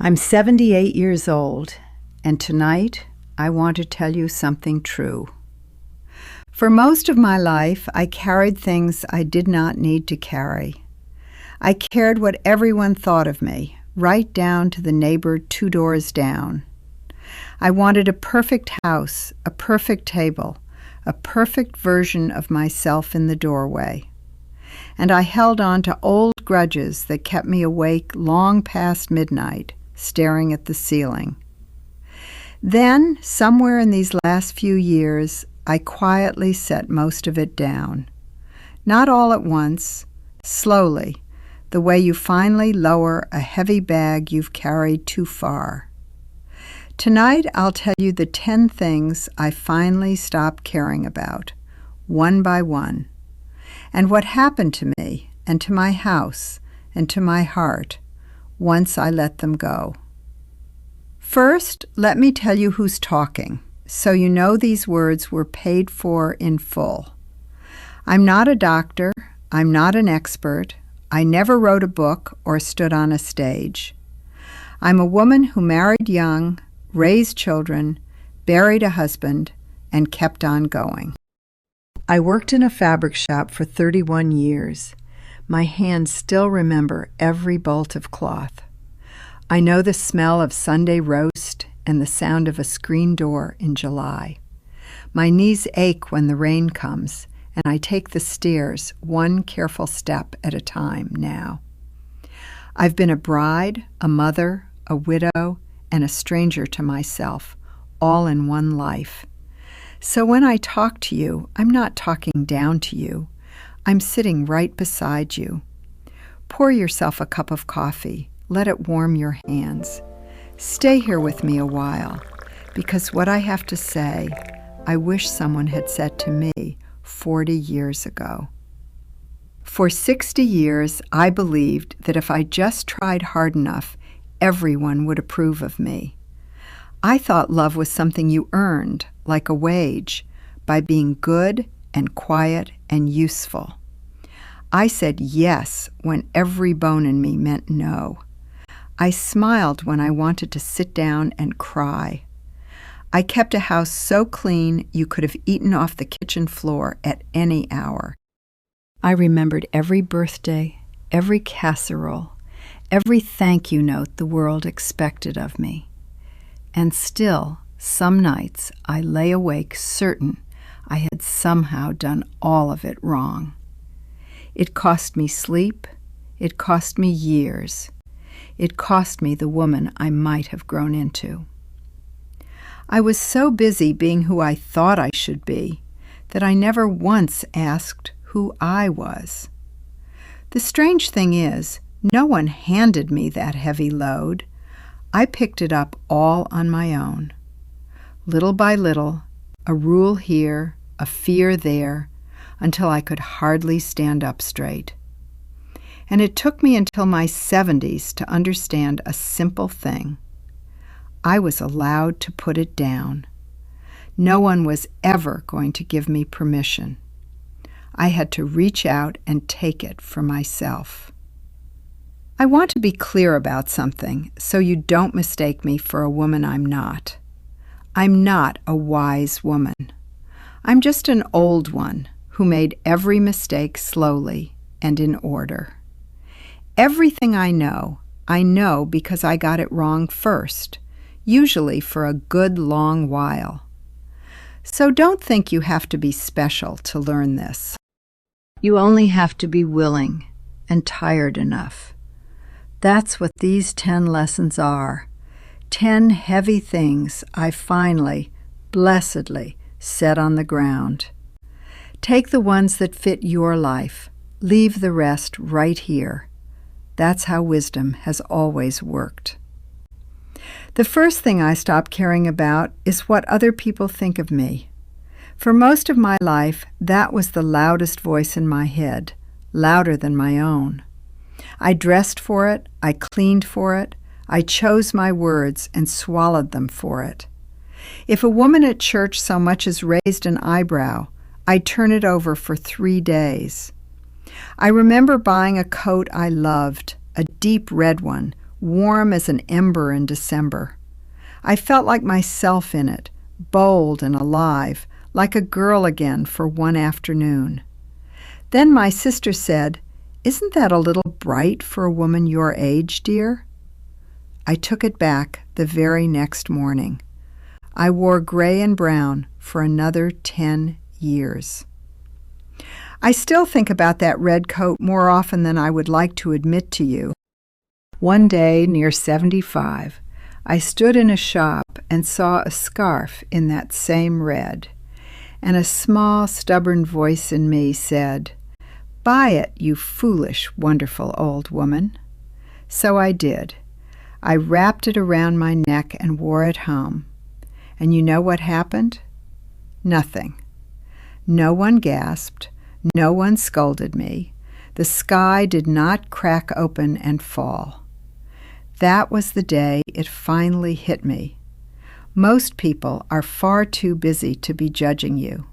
I'm 78 years old, and tonight I want to tell you something true. For most of my life, I carried things I did not need to carry. I cared what everyone thought of me, right down to the neighbor 2 doors down. I wanted a perfect house, a perfect table, a perfect version of myself in the doorway. And I held on to old grudges that kept me awake long past midnight, staring at the ceiling. Then, somewhere in these last few years, I quietly set most of it down. Not all at once, slowly, the way you finally lower a heavy bag you've carried too far. Tonight, I'll tell you the 10 things I finally stopped caring about, one by one, and what happened to me and to my house and to my heart once I let them go. First, let me tell you who's talking, so you know these words were paid for in full. I'm not a doctor. I'm not an expert. I never wrote a book or stood on a stage. I'm a woman who married young, raised children, buried a husband, and kept on going. I worked in a fabric shop for 31 years. My hands still remember every bolt of cloth. I know the smell of Sunday roast and the sound of a screen door in July. My knees ache when the rain comes, and I take the stairs one careful step at a time now. I've been a bride, a mother, a widow, and a stranger to myself, all in one life. So when I talk to you, I'm not talking down to you. I'm sitting right beside you. Pour yourself a cup of coffee. Let it warm your hands. Stay here with me a while, because what I have to say, I wish someone had said to me 40 years ago. For 60 years, I believed that if I just tried hard enough, everyone would approve of me. I thought love was something you earned, like a wage, by being good and quiet and useful. I said yes when every bone in me meant no. I smiled when I wanted to sit down and cry. I kept a house so clean you could have eaten off the kitchen floor at any hour. I remembered every birthday, every casserole, every thank you note the world expected of me. And still, some nights I lay awake certain I had somehow done all of it wrong. It cost me sleep. It cost me years. It cost me the woman I might have grown into. I was so busy being who I thought I should be that I never once asked who I was. The strange thing is, no one handed me that heavy load. I picked it up all on my own. Little by little, a rule here, a fear there, until I could hardly stand up straight. And it took me until my 70s to understand a simple thing. I was allowed to put it down. No one was ever going to give me permission. I had to reach out and take it for myself. I want to be clear about something so you don't mistake me for a woman I'm not. I'm not a wise woman. I'm just an old one who made every mistake slowly and in order. Everything I know because I got it wrong first, usually for a good long while. So don't think you have to be special to learn this. You only have to be willing and tired enough. That's what these 10 lessons are. 10 heavy things I finally, blessedly, set on the ground. Take the ones that fit your life. Leave the rest right here. That's how wisdom has always worked. The first thing I stopped caring about is what other people think of me. For most of my life, that was the loudest voice in my head, louder than my own. I dressed for it, I cleaned for it, I chose my words and swallowed them for it. If a woman at church so much as raised an eyebrow, I'd turn it over for 3 days. I remember buying a coat I loved, a deep red one, warm as an ember in December. I felt like myself in it, bold and alive, like a girl again for one afternoon. Then my sister said, "Isn't that a little bright for a woman your age, dear?" I took it back the very next morning. I wore gray and brown for another 10 years. I still think about that red coat more often than I would like to admit to you. One day, near 75, I stood in a shop and saw a scarf in that same red, and a small, stubborn voice in me said, "Buy it, you foolish, wonderful old woman." So I did. I wrapped it around my neck and wore it home. And you know what happened? Nothing. No one gasped. No one scolded me. The sky did not crack open and fall. That was the day it finally hit me. Most people are far too busy to be judging you.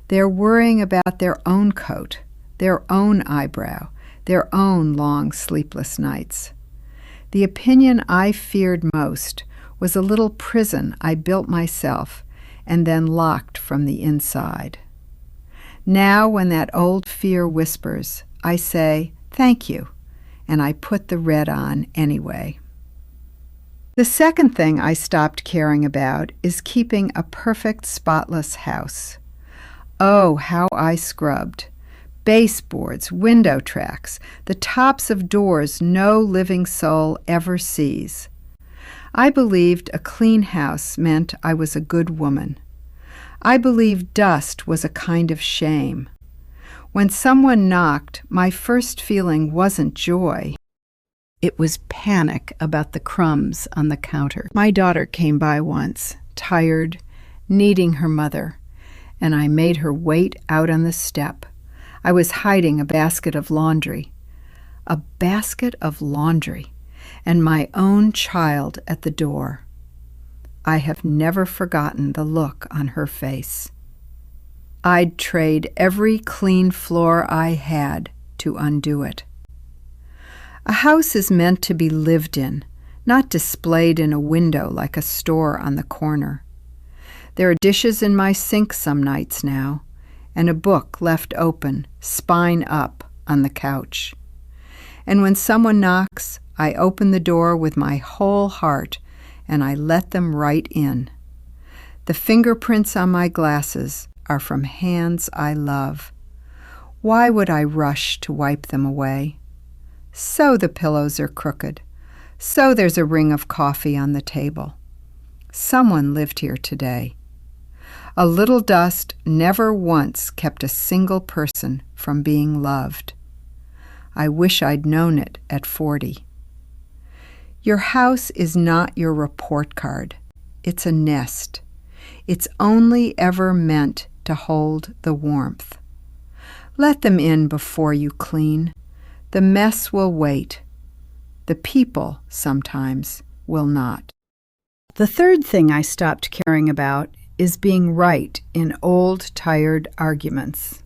They're worrying about their own coat, their own eyebrow, their own long sleepless nights. The opinion I feared most was a little prison I built myself and then locked from the inside. Now, when that old fear whispers, I say, "Thank you," and I put the red on anyway. The second thing I stopped caring about is keeping a perfect, spotless house. Oh, how I scrubbed. Baseboards, window tracks, the tops of doors no living soul ever sees. I believed a clean house meant I was a good woman. I believed dust was a kind of shame. When someone knocked, my first feeling wasn't joy. It was panic about the crumbs on the counter. My daughter came by once, tired, needing her mother, and I made her wait out on the step. I was hiding a basket of laundry. A basket of laundry, and my own child at the door. I have never forgotten the look on her face. I'd trade every clean floor I had to undo it. A house is meant to be lived in, not displayed in a window like a store on the corner. There are dishes in my sink some nights now, and a book left open, spine up, on the couch. And when someone knocks, I open the door with my whole heart, and I let them right in. The fingerprints on my glasses are from hands I love. Why would I rush to wipe them away? So the pillows are crooked. So there's a ring of coffee on the table. Someone lived here today. A little dust never once kept a single person from being loved. I wish I'd known it at 40. Your house is not your report card. It's a nest. It's only ever meant to hold the warmth. Let them in before you clean. The mess will wait. The people, sometimes, will not. The third thing I stopped caring about is being right in old, tired arguments.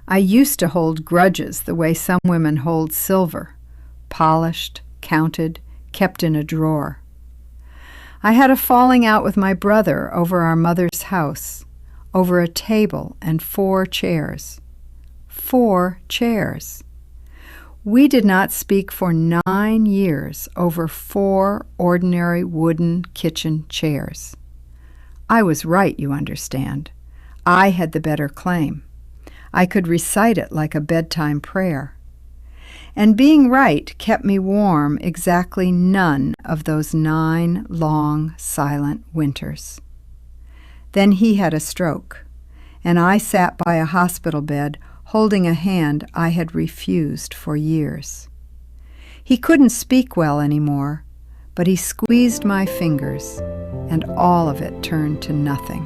I used to hold grudges the way some women hold silver, polished, counted, kept in a drawer. I had a falling out with my brother over our mother's house, over a table and 4 chairs. 4 chairs. We did not speak for 9 years over 4 ordinary wooden kitchen chairs. I was right, you understand. I had the better claim. I could recite it like a bedtime prayer. And being right kept me warm exactly none of those 9 long, silent winters. Then he had a stroke, and I sat by a hospital bed holding a hand I had refused for years. He couldn't speak well anymore, but he squeezed my fingers, and all of it turned to nothing.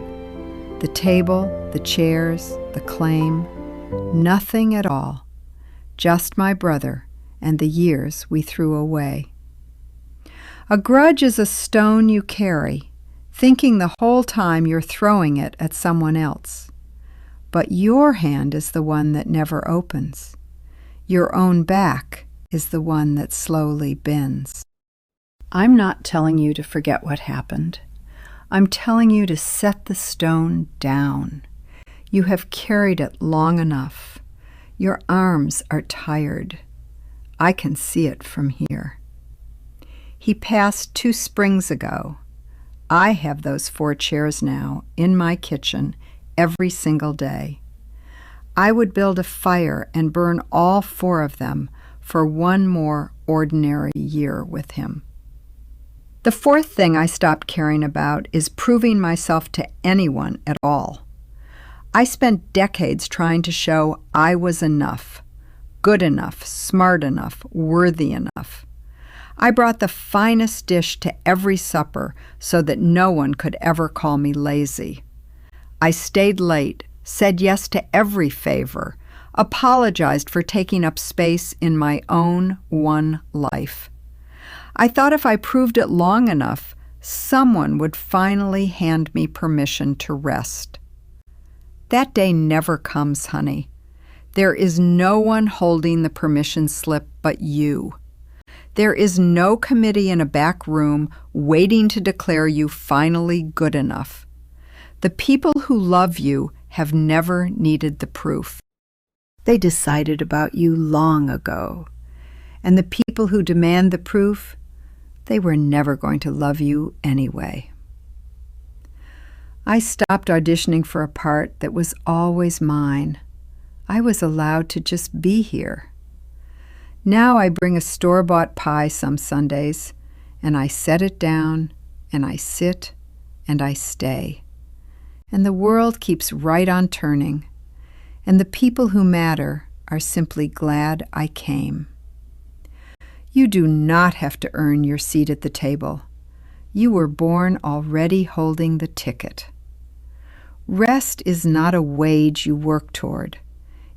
The table, the chairs, the claim, nothing at all. Just my brother and the years we threw away. A grudge is a stone you carry, thinking the whole time you're throwing it at someone else. But your hand is the one that never opens. Your own back is the one that slowly bends. I'm not telling you to forget what happened. I'm telling you to set the stone down. You have carried it long enough. Your arms are tired. I can see it from here. He passed 2 springs ago. I have those 4 chairs now in my kitchen every single day. I would build a fire and burn all 4 of them for one more ordinary year with him. The 4th thing I stopped caring about is proving myself to anyone at all. I spent decades trying to show I was enough, good enough, smart enough, worthy enough. I brought the finest dish to every supper so that no one could ever call me lazy. I stayed late, said yes to every favor, apologized for taking up space in my own one life. I thought if I proved it long enough, someone would finally hand me permission to rest. That day never comes, honey. There is no one holding the permission slip but you. There is no committee in a back room waiting to declare you finally good enough. The people who love you have never needed the proof. They decided about you long ago. And the people who demand the proof, they were never going to love you anyway. I stopped auditioning for a part that was always mine. I was allowed to just be here. Now I bring a store-bought pie some Sundays, and I set it down, and I sit, and I stay. And the world keeps right on turning, and the people who matter are simply glad I came. You do not have to earn your seat at the table. You were born already holding the ticket. Rest is not a wage you work toward.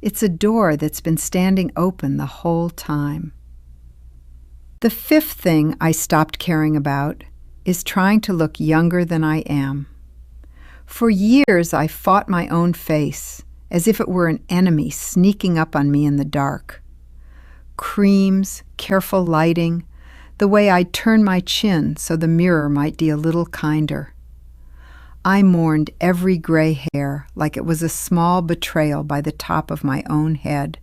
It's a door that's been standing open the whole time. The 5th thing I stopped caring about is trying to look younger than I am. For years I fought my own face as if it were an enemy sneaking up on me in the dark. Creams, careful lighting, the way I'd turn my chin so the mirror might be a little kinder. I mourned every gray hair like it was a small betrayal by the top of my own head.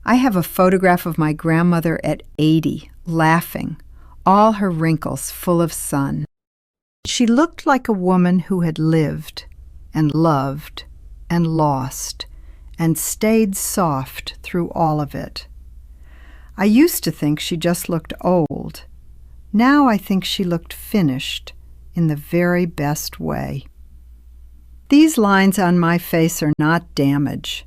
I have a photograph of my grandmother at 80, laughing, all her wrinkles full of sun. She looked like a woman who had lived and loved and lost and stayed soft through all of it. I used to think she just looked old. Now I think she looked finished in the very best way. These lines on my face are not damage.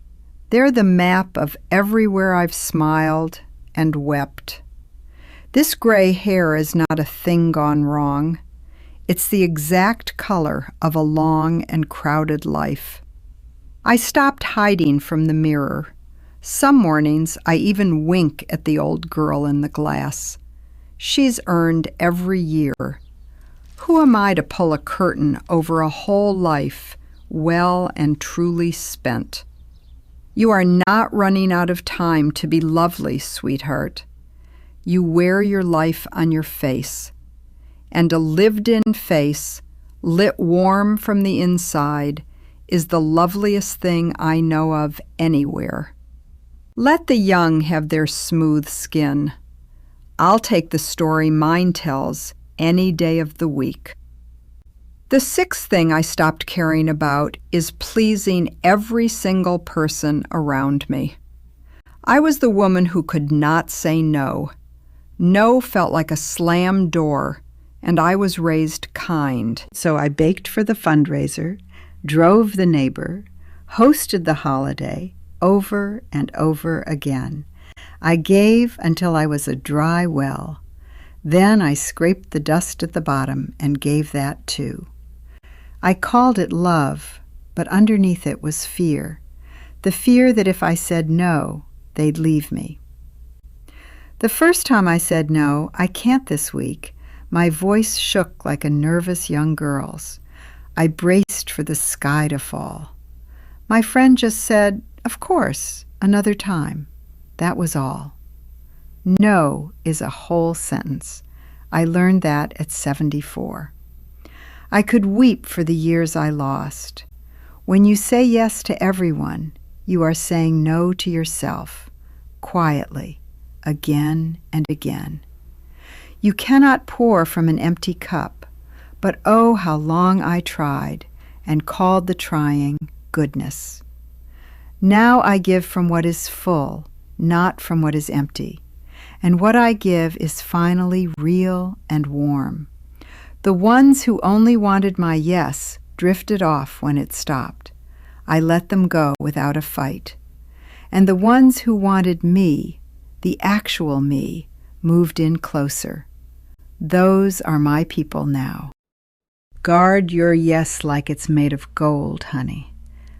They're the map of everywhere I've smiled and wept. This gray hair is not a thing gone wrong. It's the exact color of a long and crowded life. I stopped hiding from the mirror. Some mornings I even wink at the old girl in the glass. She's earned every year. Who am I to pull a curtain over a whole life well and truly spent? You are not running out of time to be lovely, sweetheart. You wear your life on your face, and a lived-in face, lit warm from the inside, is the loveliest thing I know of anywhere. Let the young have their smooth skin. I'll take the story mine tells any day of the week. The 6th thing I stopped caring about is pleasing every single person around me. I was the woman who could not say no. No felt like a slammed door, and I was raised kind. So I baked for the fundraiser, drove the neighbor, hosted the holiday, over and over again. I gave until I was a dry well. Then I scraped the dust at the bottom and gave that too. I called it love, but underneath it was fear. The fear that if I said no, they'd leave me. The first time I said no, I can't this week, my voice shook like a nervous young girl's. I braced for the sky to fall. My friend just said, "Of course, another time." That was all. No is a whole sentence. I learned that at 74. I could weep for the years I lost. When you say yes to everyone, you are saying no to yourself, quietly, again and again. You cannot pour from an empty cup, but oh, how long I tried and called the trying goodness. Now I give from what is full, not from what is empty, and what I give is finally real and warm. The ones who only wanted my yes drifted off when it stopped. I let them go without a fight. And the ones who wanted me, the actual me, moved in closer. Those are my people now. Guard your yes like it's made of gold, honey,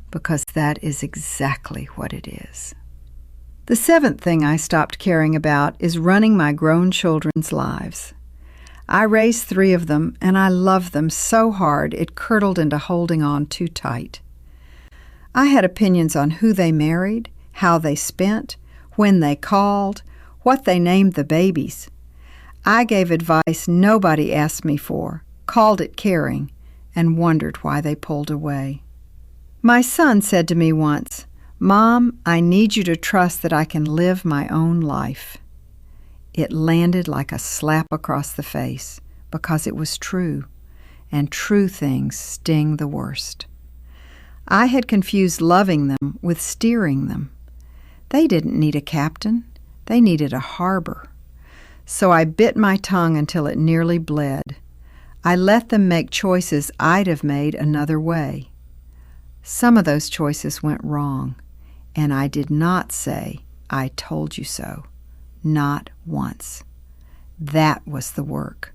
because that is exactly what it is. The seventh thing I stopped caring about is running my grown children's lives. I raised 3 of them, and I loved them so hard it curdled into holding on too tight. I had opinions on who they married, how they spent, when they called, what they named the babies. I gave advice nobody asked me for, called it caring, and wondered why they pulled away. My son said to me once, "Mom, I need you to trust that I can live my own life." It landed like a slap across the face, because it was true, and true things sting the worst. I had confused loving them with steering them. They didn't need a captain. They needed a harbor. So I bit my tongue until it nearly bled. I let them make choices I'd have made another way. Some of those choices went wrong, and I did not say, "I told you so." Not once. That was the work.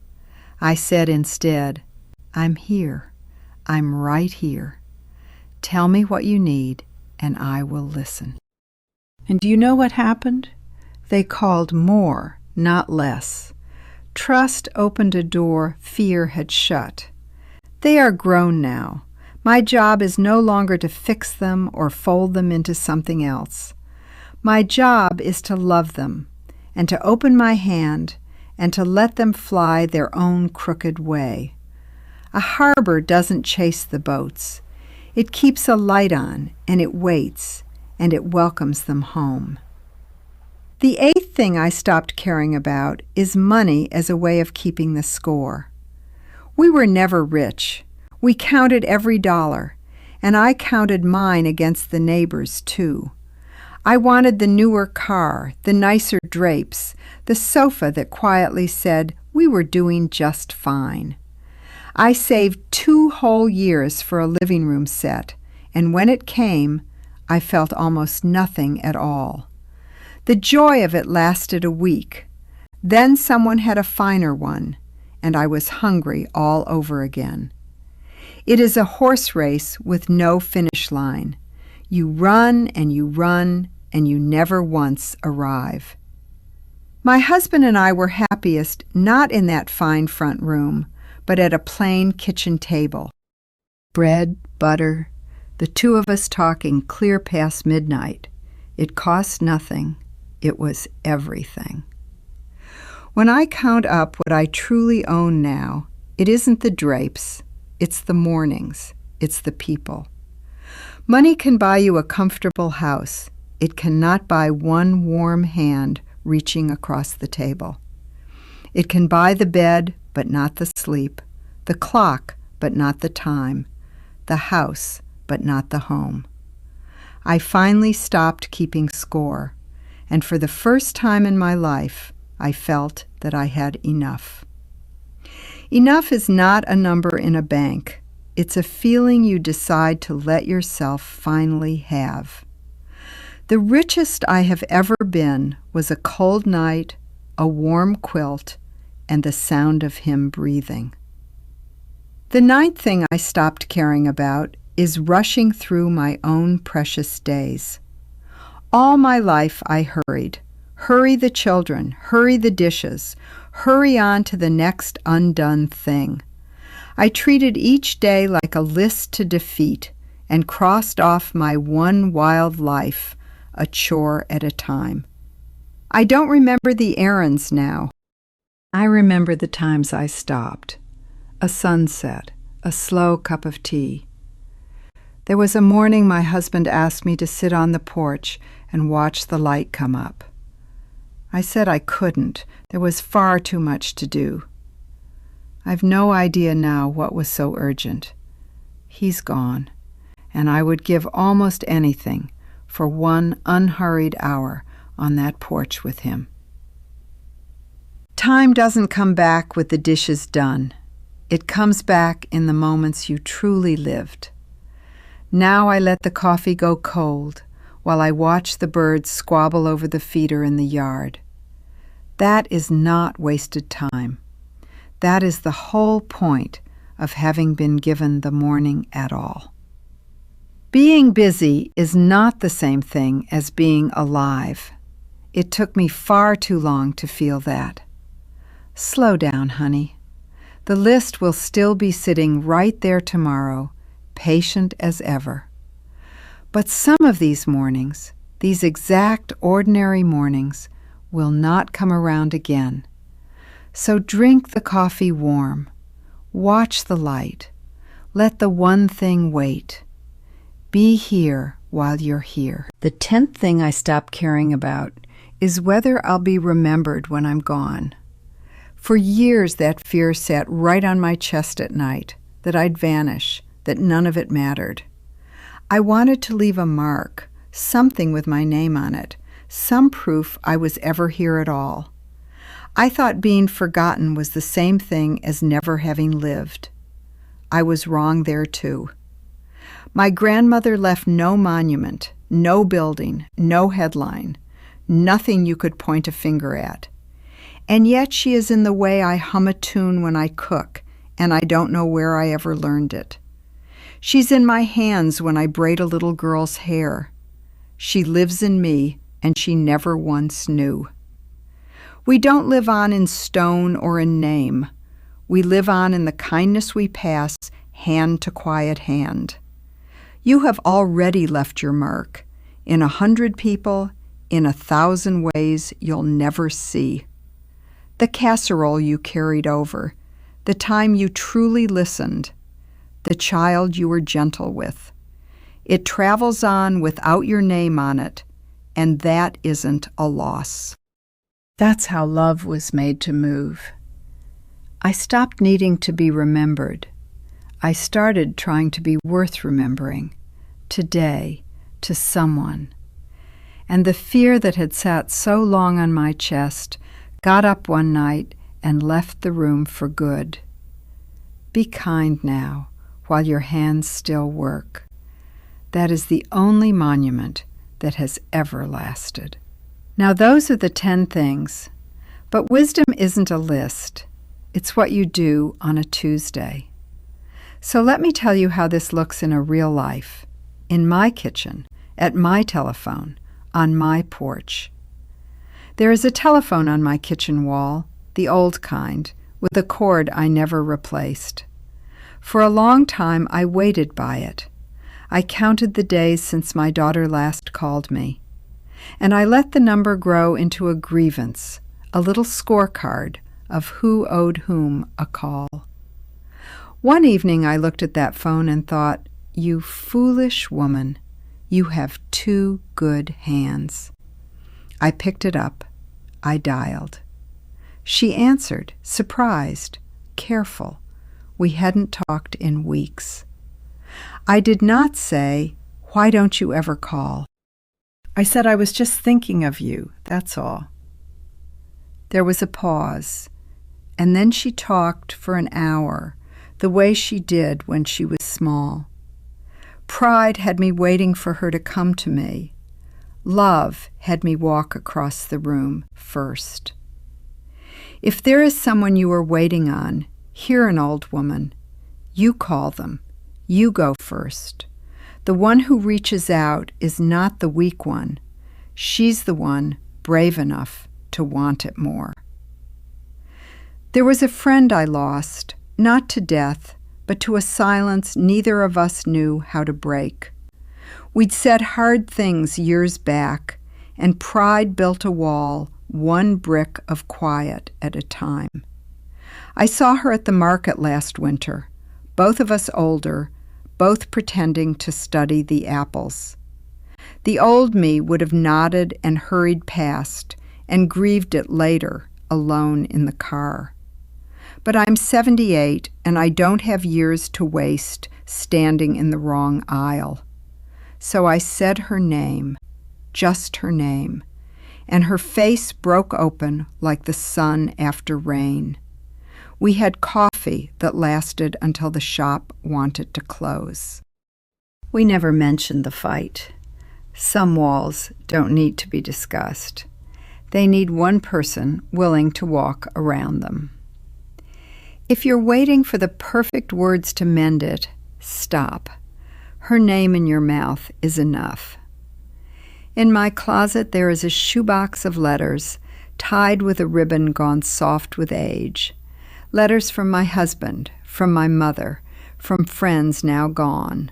I said instead, "I'm here. I'm right here. Tell me what you need, and I will listen." And do you know what happened? They called more, not less. Trust opened a door fear had shut. They are grown now. My job is no longer to fix them or fold them into something else. My job is to love them, and to open my hand, and to let them fly their own crooked way. A harbor doesn't chase the boats. It keeps a light on, and it waits, and it welcomes them home. The 8th thing I stopped caring about is money as a way of keeping the score. We were never rich. We counted every dollar, and I counted mine against the neighbors, too. I wanted the newer car, the nicer drapes, the sofa that quietly said we were doing just fine. I saved 2 whole years for a living room set, and when it came, I felt almost nothing at all. The joy of it lasted a week. Then someone had a finer one, and I was hungry all over again. It is a horse race with no finish line. You run and you run, and you never once arrive. My husband and I were happiest not in that fine front room, but at a plain kitchen table. Bread, butter, the 2 of us talking clear past midnight. It cost nothing. It was everything. When I count up what I truly own now, it isn't the drapes, it's the mornings, it's the people. Money can buy you a comfortable house. It cannot buy one warm hand reaching across the table. It can buy the bed, but not the sleep, the clock, but not the time, the house, but not the home. I finally stopped keeping score, and for the first time in my life, I felt that I had enough. Enough is not a number in a bank. It's a feeling you decide to let yourself finally have. The richest I have ever been was a cold night, a warm quilt, and the sound of him breathing. The 9th thing I stopped caring about is rushing through my own precious days. All my life I hurried. Hurry the children, hurry the dishes, hurry on to the next undone thing. I treated each day like a list to defeat and crossed off my one wild life, a chore at a time. I don't remember the errands now. I remember the times I stopped. A sunset, a slow cup of tea. There was a morning my husband asked me to sit on the porch and watch the light come up. I said I couldn't. There was far too much to do. I've no idea now what was so urgent. He's gone, and I would give almost anything for one unhurried hour on that porch with him. Time doesn't come back with the dishes done. It comes back in the moments you truly lived. Now I let the coffee go cold while I watch the birds squabble over the feeder in the yard. That is not wasted time. That is the whole point of having been given the morning at all. Being busy is not the same thing as being alive. It took me far too long to feel that. Slow down, honey. The list will still be sitting right there tomorrow, patient as ever. But some of these mornings, these exact ordinary mornings, will not come around again. So drink the coffee warm. Watch the light. Let the one thing wait. Be here while you're here. The 10th thing I stop caring about is whether I'll be remembered when I'm gone. For years that fear sat right on my chest at night, that I'd vanish, that none of it mattered. I wanted to leave a mark, something with my name on it, some proof I was ever here at all. I thought being forgotten was the same thing as never having lived. I was wrong there too. My grandmother left no monument, no building, no headline, nothing you could point a finger at. And yet she is in the way I hum a tune when I cook, and I don't know where I ever learned it. She's in my hands when I braid a little girl's hair. She lives in me, and she never once knew. We don't live on in stone or in name. We live on in the kindness we pass, hand to quiet hand. You have already left your mark, in 100 people, in 1,000 ways you'll never see. The casserole you carried over, the time you truly listened, the child you were gentle with. It travels on without your name on it, and that isn't a loss. That's how love was made to move. I stopped needing to be remembered. I started trying to be worth remembering, today, to someone. And the fear that had sat so long on my chest got up one night and left the room for good. Be kind now, while your hands still work. That is the only monument that has ever lasted. Now those are the 10 things, but wisdom isn't a list. It's what you do on a Tuesday. So let me tell you how this looks in a real life, in my kitchen, at my telephone, on my porch. There is a telephone on my kitchen wall, the old kind, with a cord I never replaced. For a long time I waited by it. I counted the days since my daughter last called me. And I let the number grow into a grievance, a little scorecard of who owed whom a call. One evening I looked at that phone and thought, you foolish woman, you have 2 good hands. I picked it up. I dialed. She answered, surprised, careful. We hadn't talked in weeks. I did not say, why don't you ever call? I said I was just thinking of you, that's all. There was a pause, and then she talked for an hour, the way she did when she was small. Pride had me waiting for her to come to me. Love had me walk across the room first. If there is someone you are waiting on, hear an old woman. You call them. You go first. The one who reaches out is not the weak one. She's the one brave enough to want it more. There was a friend I lost, not to death, but to a silence neither of us knew how to break. We'd said hard things years back, and pride built a wall one brick of quiet at a time. I saw her at the market last winter, both of us older, both pretending to study the apples. The old me would have nodded and hurried past and grieved it later, alone in the car. But I'm 78 and I don't have years to waste standing in the wrong aisle. So I said her name, just her name, and her face broke open like the sun after rain. We had coffee that lasted until the shop wanted to close. We never mentioned the fight. Some walls don't need to be discussed. They need one person willing to walk around them. If you're waiting for the perfect words to mend it, stop. Her name in your mouth is enough. In my closet there is a shoebox of letters, tied with a ribbon gone soft with age. Letters from my husband, from my mother, from friends now gone,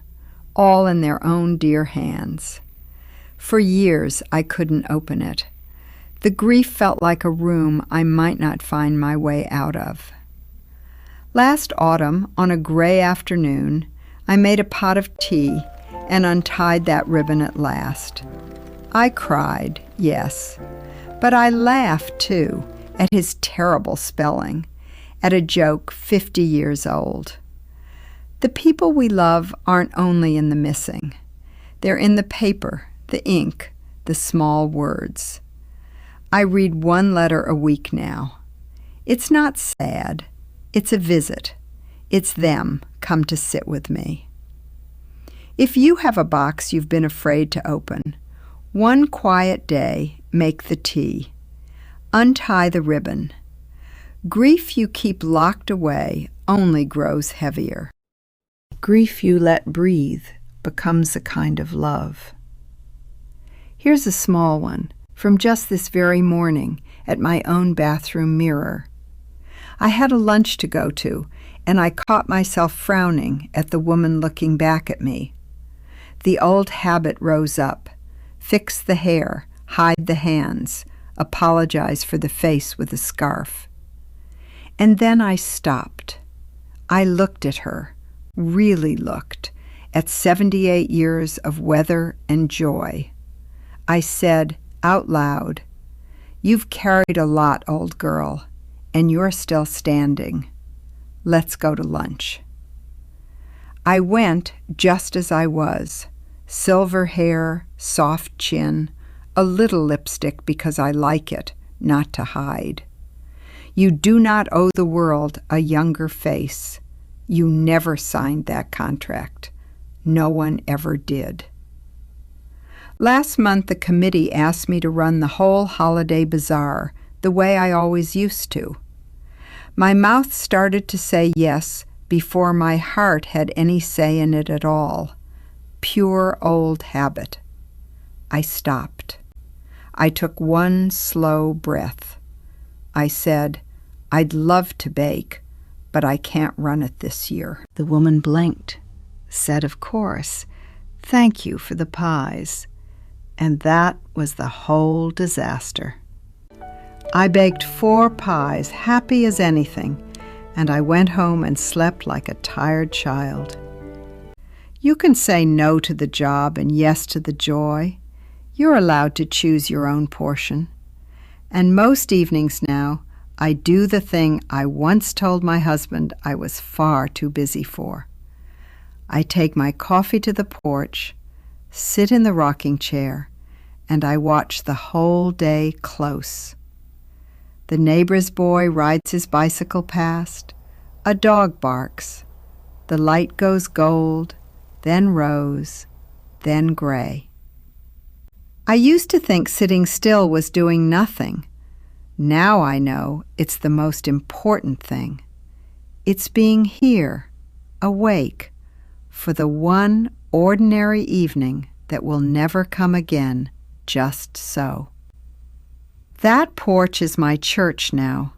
all in their own dear hands. For years I couldn't open it. The grief felt like a room I might not find my way out of. Last autumn, on a gray afternoon, I made a pot of tea and untied that ribbon at last. I cried, yes, but I laughed, too, at his terrible spelling, at a joke 50 years old. The people we love aren't only in the missing. They're in the paper, the ink, the small words. I read one letter a week now. It's not sad. It's a visit. It's them come to sit with me. If you have a box you've been afraid to open, one quiet day, make the tea. Untie the ribbon. Grief you keep locked away only grows heavier. Grief you let breathe becomes a kind of love. Here's a small one from just this very morning at my own bathroom mirror. I had a lunch to go to, and I caught myself frowning at the woman looking back at me. The old habit rose up. Fix the hair, hide the hands, apologize for the face with a scarf. And then I stopped. I looked at her, really looked, at 78 years of weather and joy. I said out loud, "You've carried a lot, old girl, and you're still standing. Let's go to lunch." I went just as I was, silver hair, soft chin, a little lipstick because I like it, not to hide. You do not owe the world a younger face. You never signed that contract. No one ever did. Last month, the committee asked me to run the whole holiday bazaar the way I always used to. My mouth started to say yes before my heart had any say in it at all. Pure old habit. I stopped. I took one slow breath. I said, "I'd love to bake, but I can't run it this year." The woman blinked, said, "Of course. Thank you for the pies." And that was the whole disaster. I baked 4 pies, happy as anything, and I went home and slept like a tired child. You can say no to the job and yes to the joy. You're allowed to choose your own portion. And most evenings now, I do the thing I once told my husband I was far too busy for. I take my coffee to the porch, sit in the rocking chair, and I watch the whole day close. The neighbor's boy rides his bicycle past. A dog barks. The light goes gold, then rose, then gray. I used to think sitting still was doing nothing. Now I know it's the most important thing. It's being here, awake, for the one ordinary evening that will never come again, just so. That porch is my church now.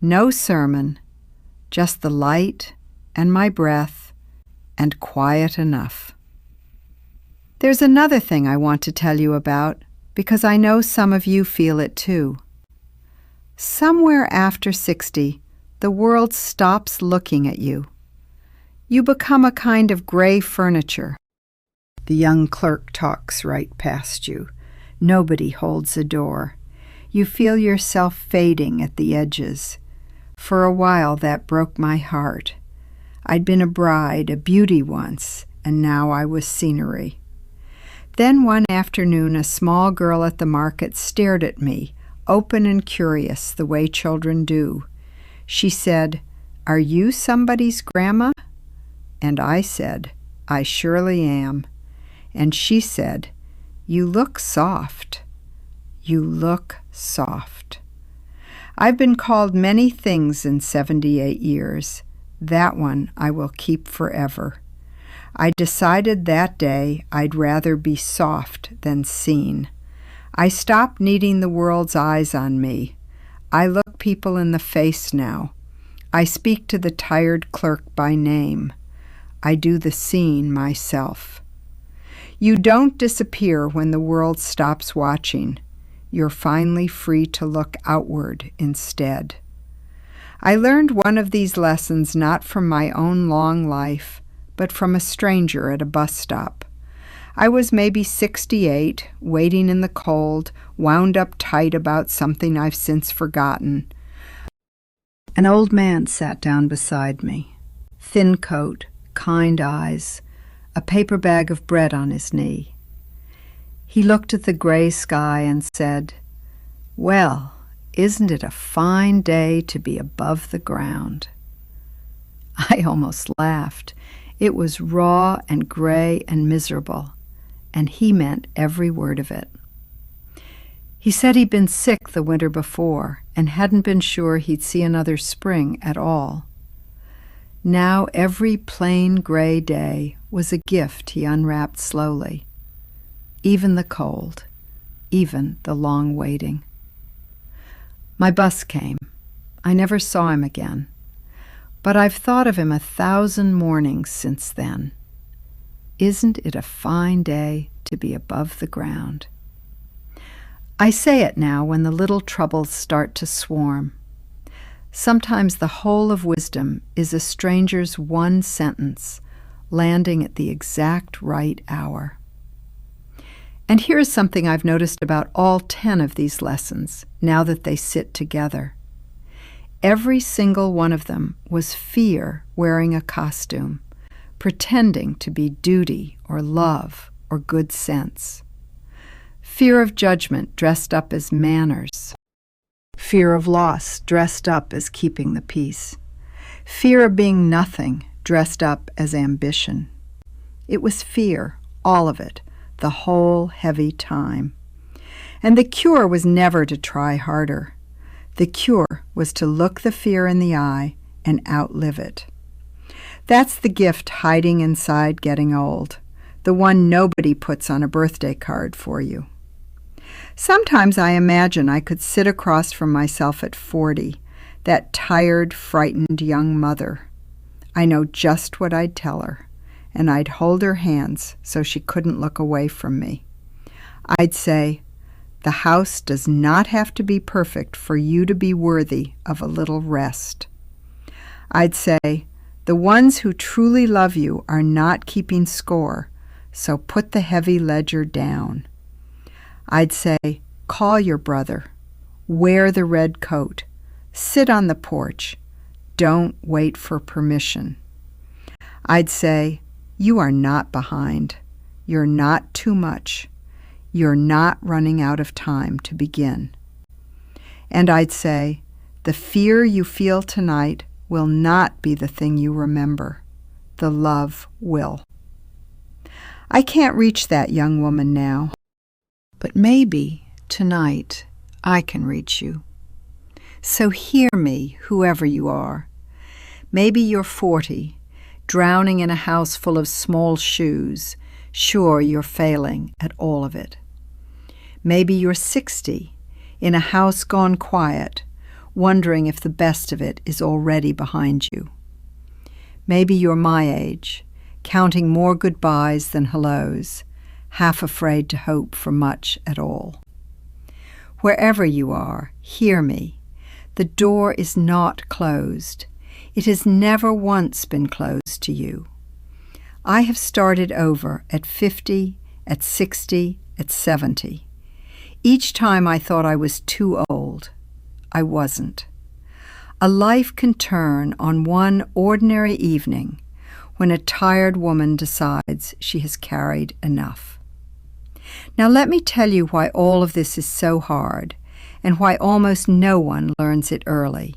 No sermon, just the light and my breath, and quiet enough. There's another thing I want to tell you about, because I know some of you feel it too. Somewhere after 60, the world stops looking at you. You become a kind of gray furniture. The young clerk talks right past you. Nobody holds a door. You feel yourself fading at the edges. For a while that broke my heart. I'd been a bride, a beauty once, and now I was scenery. Then one afternoon a small girl at the market stared at me, open and curious the way children do. She said, "Are you somebody's grandma?" And I said, "I surely am." And she said, "You look soft. You look soft." I've been called many things in 78 years. That one I will keep forever. I decided that day I'd rather be soft than seen. I stopped needing the world's eyes on me. I look people in the face now. I speak to the tired clerk by name. I do the scene myself. You don't disappear when the world stops watching. You're finally free to look outward instead. I learned one of these lessons not from my own long life, but from a stranger at a bus stop. I was maybe 68, waiting in the cold, wound up tight about something I've since forgotten. An old man sat down beside me. Thin coat, kind eyes, a paper bag of bread on his knee. He looked at the gray sky and said, "Well, isn't it a fine day to be above the ground?" I almost laughed. It was raw and gray and miserable, and he meant every word of it. He said he'd been sick the winter before and hadn't been sure he'd see another spring at all. Now every plain gray day was a gift he unwrapped slowly. Even the cold, even the long waiting. My bus came. I never saw him again. But I've thought of him 1,000 mornings since then. Isn't it a fine day to be above the ground? I say it now when the little troubles start to swarm. Sometimes the whole of wisdom is a stranger's one sentence, landing at the exact right hour. And here's something I've noticed about all 10 of these lessons, now that they sit together. Every single one of them was fear wearing a costume, pretending to be duty or love or good sense. Fear of judgment dressed up as manners. Fear of loss dressed up as keeping the peace. Fear of being nothing dressed up as ambition. It was fear, all of it, the whole heavy time. And the cure was never to try harder. The cure was to look the fear in the eye and outlive it. That's the gift hiding inside getting old, the one nobody puts on a birthday card for you. Sometimes I imagine I could sit across from myself at 40, that tired, frightened young mother. I know just what I'd tell her, and I'd hold her hands so she couldn't look away from me. I'd say, "The house does not have to be perfect for you to be worthy of a little rest." I'd say, "The ones who truly love you are not keeping score, so put the heavy ledger down." I'd say, "Call your brother. Wear the red coat. Sit on the porch. Don't wait for permission." I'd say, "You are not behind. You're not too much. You're not running out of time to begin." And I'd say, "The fear you feel tonight will not be the thing you remember. The love will." I can't reach that young woman now, but maybe tonight I can reach you. So hear me, whoever you are. Maybe you're 40, drowning in a house full of small shoes, sure you're failing at all of it. Maybe you're 60, in a house gone quiet, wondering if the best of it is already behind you. Maybe you're my age, counting more goodbyes than hellos, half afraid to hope for much at all. Wherever you are, hear me. The door is not closed. It has never once been closed to you. I have started over at 50, at 60, at 70. Each time I thought I was too old. I wasn't. A life can turn on one ordinary evening when a tired woman decides she has carried enough. Now let me tell you why all of this is so hard and why almost no one learns it early.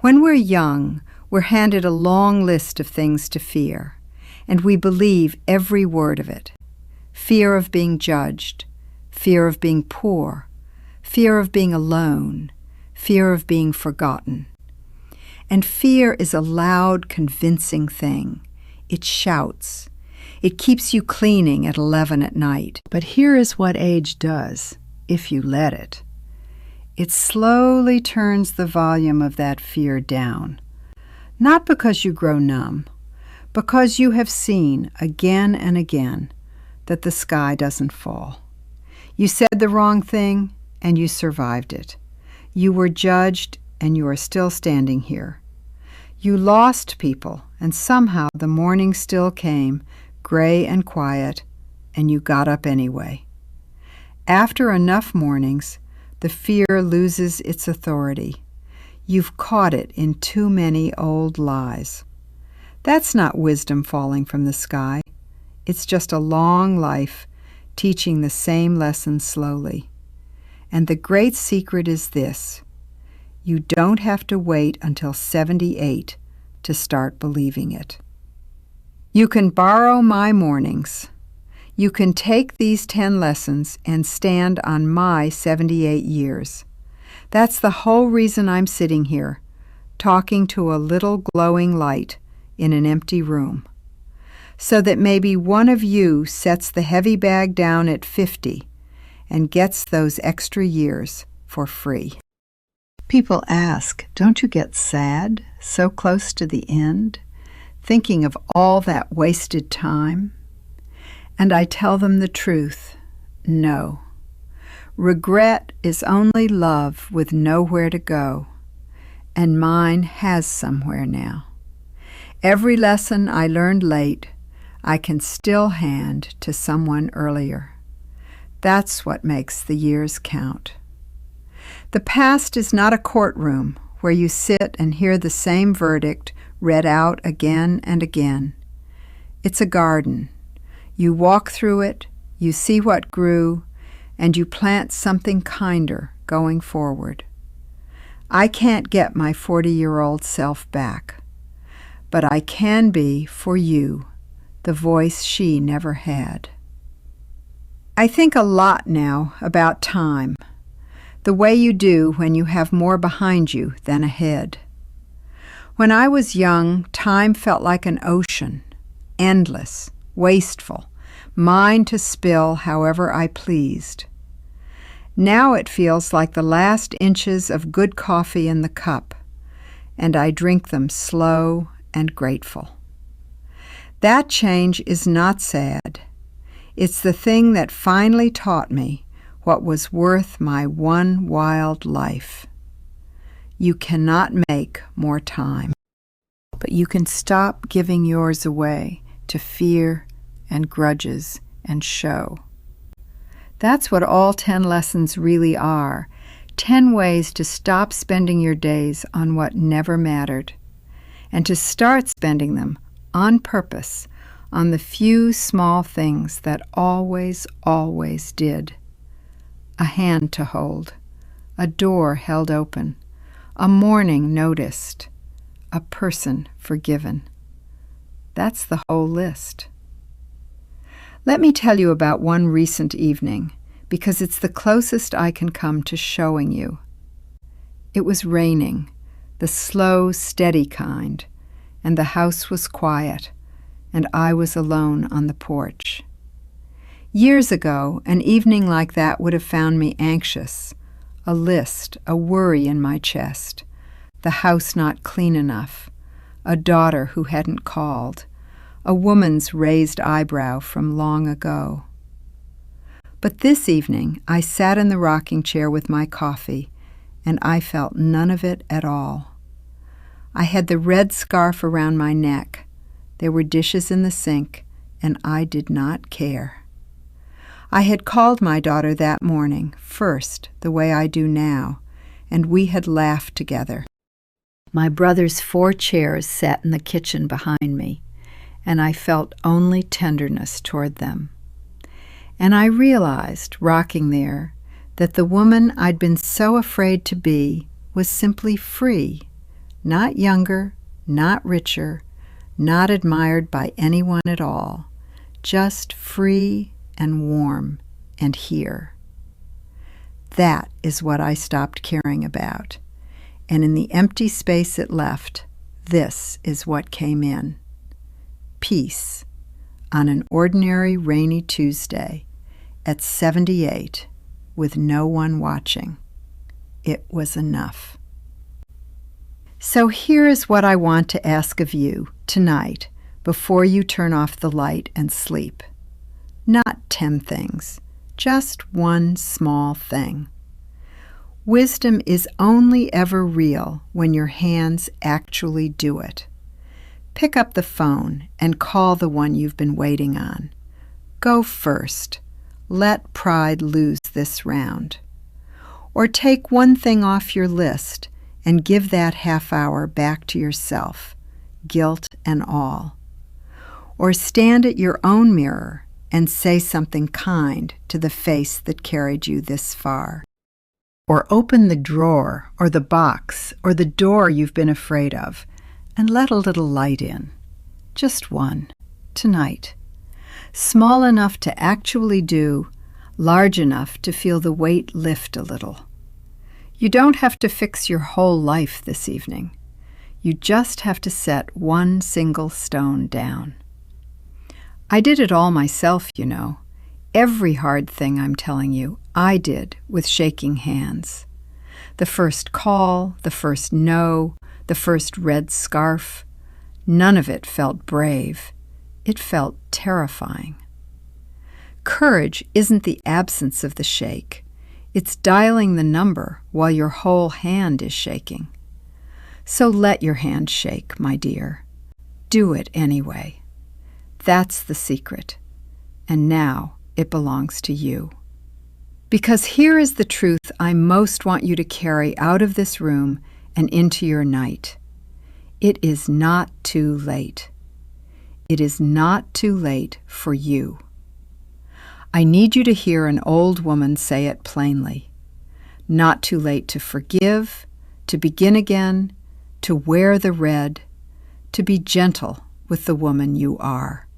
When we're young, we're handed a long list of things to fear, and we believe every word of it. Fear of being judged, fear of being poor, fear of being alone, fear of being forgotten. And fear is a loud, convincing thing. It shouts. It keeps you cleaning at 11 at night. But here is what age does, if you let it. It slowly turns the volume of that fear down. Not because you grow numb, because you have seen again and again that the sky doesn't fall. You said the wrong thing, and you survived it. You were judged, and you are still standing here. You lost people, and somehow the morning still came, gray and quiet, and you got up anyway. After enough mornings, the fear loses its authority. You've caught it in too many old lies. That's not wisdom falling from the sky. It's just a long life teaching the same lesson slowly. And the great secret is this: you don't have to wait until 78 to start believing it. You can borrow my mornings. You can take these 10 lessons and stand on my 78 years. That's the whole reason I'm sitting here, talking to a little glowing light in an empty room, so that maybe one of you sets the heavy bag down at 50 and gets those extra years for free. People ask, don't you get sad so close to the end, thinking of all that wasted time? And I tell them the truth, no. Regret is only love with nowhere to go, and mine has somewhere now. Every lesson I learned late, I can still hand to someone earlier. That's what makes the years count. The past is not a courtroom where you sit and hear the same verdict read out again and again. It's a garden. You walk through it, you see what grew, and you plant something kinder going forward. I can't get my 40-year-old self back, but I can be, for you, the voice she never had. I think a lot now about time, the way you do when you have more behind you than ahead. When I was young, time felt like an ocean, endless, wasteful, mine to spill however I pleased. Now it feels like the last inches of good coffee in the cup, and I drink them slow and grateful. That change is not sad. It's the thing that finally taught me what was worth my one wild life. You cannot make more time, but you can stop giving yours away to fear and grudges and show. That's what all 10 lessons really are, 10 ways to stop spending your days on what never mattered, and to start spending them on purpose on the few small things that always, always did. A hand to hold, a door held open, a morning noticed, a person forgiven. That's the whole list. Let me tell you about one recent evening, because it's the closest I can come to showing you. It was raining, the slow, steady kind, and the house was quiet, and I was alone on the porch. Years ago, an evening like that would have found me anxious, a list, a worry in my chest, the house not clean enough, a daughter who hadn't called, a woman's raised eyebrow from long ago. But this evening, I sat in the rocking chair with my coffee and I felt none of it at all. I had the red scarf around my neck. There were dishes in the sink, and I did not care. I had called my daughter that morning, first, the way I do now, and we had laughed together. My brother's 4 chairs sat in the kitchen behind me, and I felt only tenderness toward them. And I realized, rocking there, that the woman I'd been so afraid to be was simply free, not younger, not richer, not admired by anyone at all, just free and warm and here. That is what I stopped caring about, and in the empty space it left, this is what came in. Peace on an ordinary rainy Tuesday at 78 with no one watching. It was enough. So here is what I want to ask of you tonight before you turn off the light and sleep. Not 10 things, just one small thing. Wisdom is only ever real when your hands actually do it. Pick up the phone and call the one you've been waiting on. Go first. Let pride lose this round. Or take one thing off your list and give that half hour back to yourself, guilt and all. Or stand at your own mirror and say something kind to the face that carried you this far. Or open the drawer or the box or the door you've been afraid of and let a little light in. Just one, tonight. Small enough to actually do, large enough to feel the weight lift a little. You don't have to fix your whole life this evening. You just have to set one single stone down. I did it all myself, you know. Every hard thing I'm telling you, I did with shaking hands. The first call, the first no, the first red scarf. None of it felt brave. It felt terrifying. Courage isn't the absence of the shake. It's dialing the number while your whole hand is shaking. So let your hand shake, my dear. Do it anyway. That's the secret. And now it belongs to you. Because here is the truth I most want you to carry out of this room and into your night. It is not too late. It is not too late for you. I need you to hear an old woman say it plainly. Not too late to forgive, to begin again, to wear the red, to be gentle with the woman you are.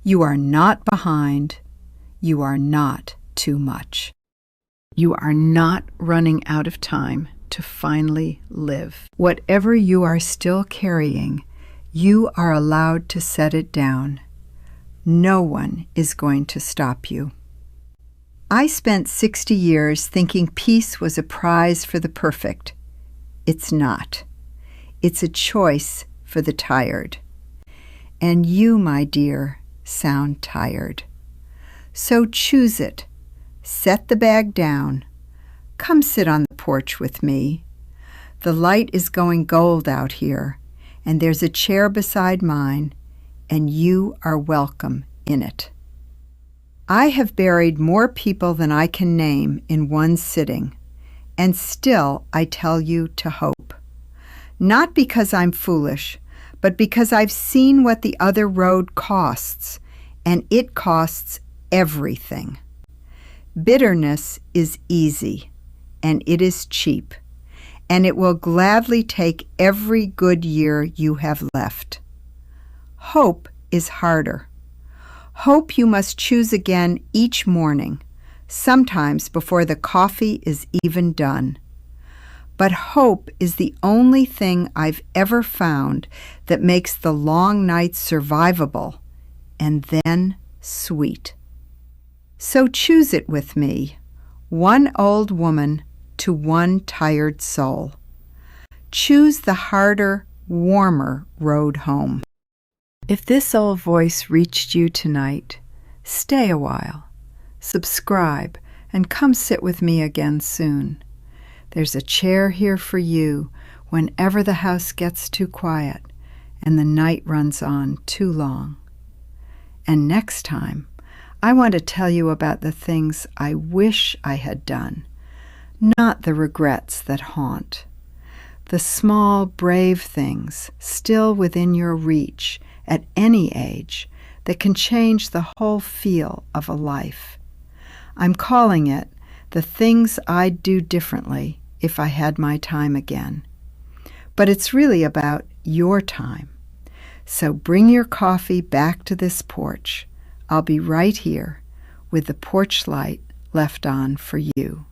You are not behind. You are not too much. You are not running out of time to finally live. Whatever you are still carrying, you are allowed to set it down. No one is going to stop you. I spent 60 years thinking peace was a prize for the perfect. It's not. It's a choice for the tired. And you, my dear, sound tired. So choose it. Set the bag down. Come sit on the porch with me. The light is going gold out here, and there's a chair beside mine, and you are welcome in it. I have buried more people than I can name in one sitting, and still I tell you to hope. Not because I'm foolish, but because I've seen what the other road costs, and it costs everything. Bitterness is easy, and it is cheap, and it will gladly take every good year you have left. Hope is harder. Hope you must choose again each morning, sometimes before the coffee is even done. But hope is the only thing I've ever found that makes the long nights survivable and then sweet. So choose it with me, one old woman to one tired soul. Choose the harder, warmer road home. If this old voice reached you tonight, stay a while, subscribe, and come sit with me again soon. There's a chair here for you whenever the house gets too quiet and the night runs on too long. And next time, I want to tell you about the things I wish I had done, not the regrets that haunt. The small, brave things still within your reach at any age that can change the whole feel of a life. I'm calling it the things I'd do differently if I had my time again. But it's really about your time. So bring your coffee back to this porch. I'll be right here with the porch light left on for you.